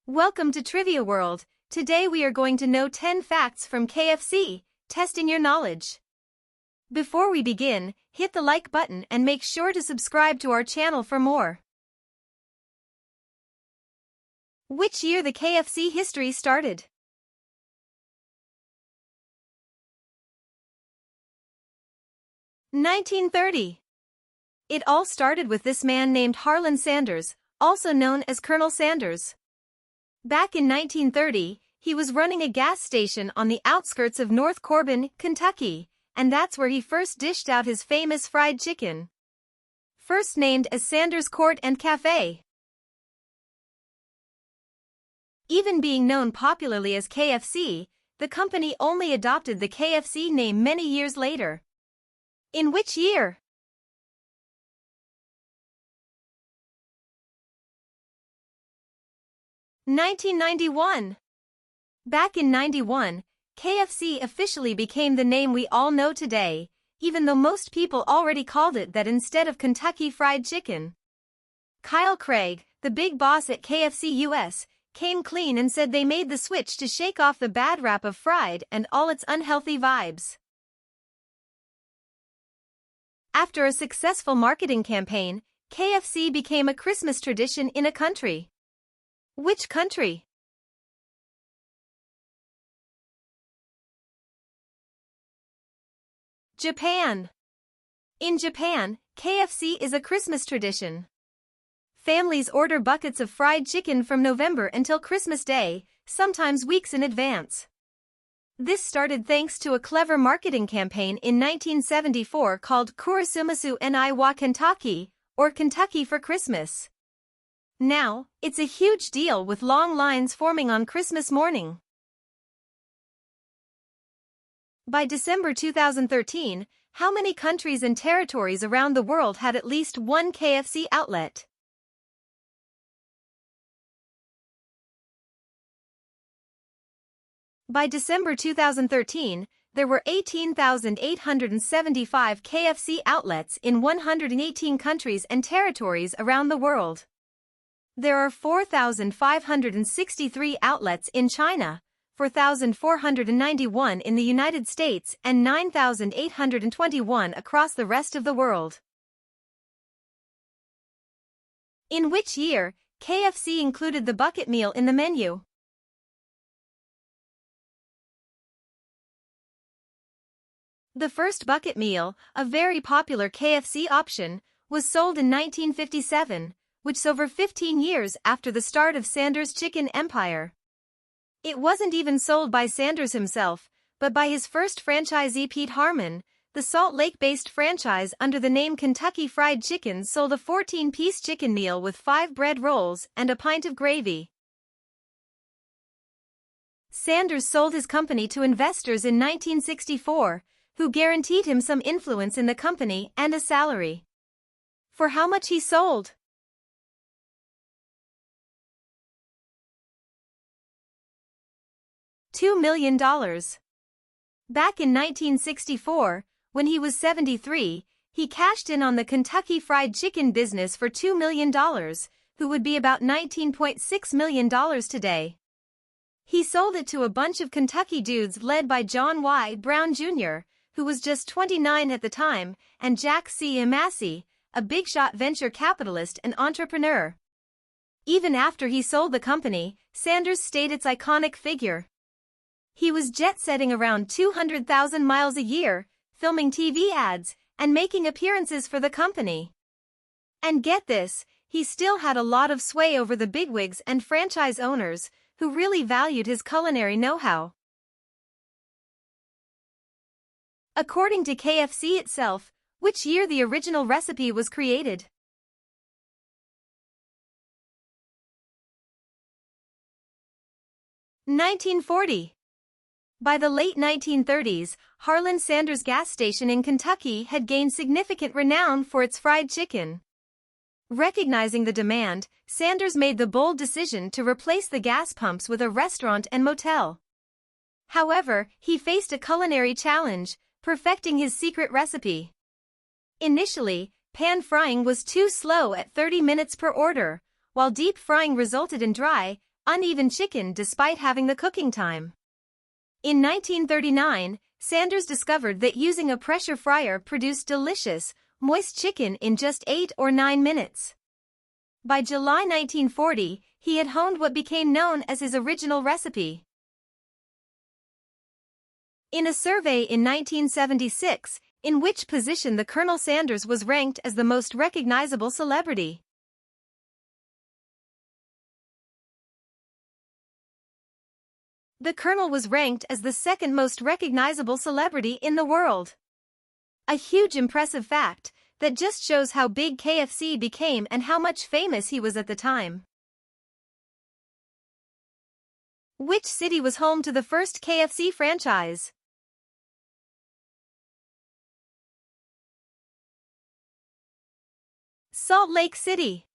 Welcome to Trivia World. Today we are going to know 10 facts from KFC, testing your knowledge. Before we begin, hit the like button and make sure to subscribe to our channel for more. Which year the KFC history started? (1930). It all started with this man named Harlan Sanders, also known as Colonel Sanders. Back in 1930, he was running a gas station on the outskirts of North Corbin, Kentucky, and that's where he first dished out his famous fried chicken. First named as Sanders Court and Cafe. Even being known popularly as KFC, the company only adopted the KFC name many years later. In which year? (1991). Back in '91, KFC officially became the name we all know today, even though most people already called it that instead of Kentucky Fried Chicken. Kyle Craig, the big boss at KFC US, came clean and said they made the switch to shake off the bad rap of fried and all its unhealthy vibes. After a successful marketing campaign, KFC became a Christmas tradition in a country. Which country? Japan. In Japan, KFC is a Christmas tradition. Families order buckets of fried chicken from November until Christmas Day, sometimes weeks in advance. This started thanks to a clever marketing campaign in 1974 called Kurisumasu ni wa Kentucky, or Kentucky for Christmas. Now, it's a huge deal with long lines forming on Christmas morning. By December 2013, how many countries and territories around the world had at least one KFC outlet? By December 2013, there were 18,875 KFC outlets in 118 countries and territories around the world. There are 4,563 outlets in China, 4,491 in the United States and 9,821 across the rest of the world. In which year, KFC included the bucket meal in the menu? The first bucket meal, a very popular KFC option, was sold in 1957, which is over 15 years after the start of Sanders' chicken empire. It wasn't even sold by Sanders himself, but by his first franchisee Pete Harmon. The Salt Lake-based franchise under the name Kentucky Fried Chicken sold a 14-piece chicken meal with 5 bread rolls and a pint of gravy. Sanders sold his company to investors in 1964, who guaranteed him some influence in the company and a salary. For how much he sold? $2 million. Back in 1964, when he was 73, he cashed in on the Kentucky Fried Chicken business for $2 million, who would be about $19.6 million today. He sold it to a bunch of Kentucky dudes led by John Y. Brown Jr., who was just 29 at the time, and Jack C. Massey, a big-shot venture capitalist and entrepreneur. Even after he sold the company, Sanders stayed its iconic figure. He was jet-setting around 200,000 miles a year, filming TV ads, and making appearances for the company. And get this, he still had a lot of sway over the bigwigs and franchise owners, who really valued his culinary know-how. According to KFC itself, which year the original recipe was created? (1940). By the late 1930s, Harlan Sanders gas station in Kentucky had gained significant renown for its fried chicken. Recognizing the demand, Sanders made the bold decision to replace the gas pumps with a restaurant and motel. However, he faced a culinary challenge, perfecting his secret recipe. Initially, pan frying was too slow at 30 minutes per order, while deep frying resulted in dry, uneven chicken despite having the cooking time. In 1939, Sanders discovered that using a pressure fryer produced delicious, moist chicken in just 8 or 9 minutes. By July 1940, he had honed what became known as his original recipe. In a survey in 1976, in which position the Colonel Sanders was ranked as the most recognizable celebrity. The Colonel was ranked as the second most recognizable celebrity in the world. A huge impressive fact that just shows how big KFC became and how much famous he was at the time. Which city was home to the first KFC franchise? Salt Lake City.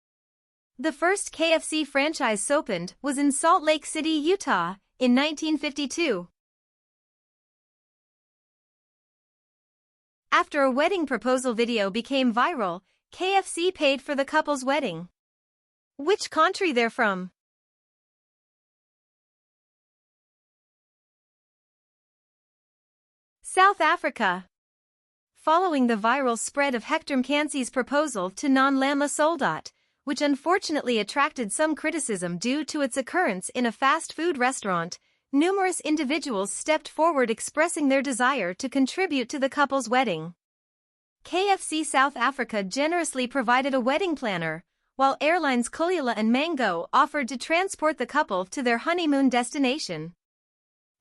The first KFC franchise opened was in Salt Lake City, Utah, in 1952. After a wedding proposal video became viral, KFC paid for the couple's wedding. Which country they're from? South Africa. Following the viral spread of Hector McCancy's proposal to Non-Lama Soldat, which unfortunately attracted some criticism due to its occurrence in a fast food restaurant, numerous individuals stepped forward expressing their desire to contribute to the couple's wedding. KFC South Africa generously provided a wedding planner, while airlines Kulula and Mango offered to transport the couple to their honeymoon destination.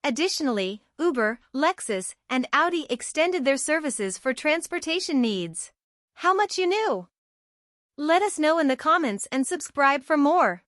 Additionally, Uber, Lexus, and Audi extended their services for transportation needs. How much you knew? Let us know in the comments and subscribe for more.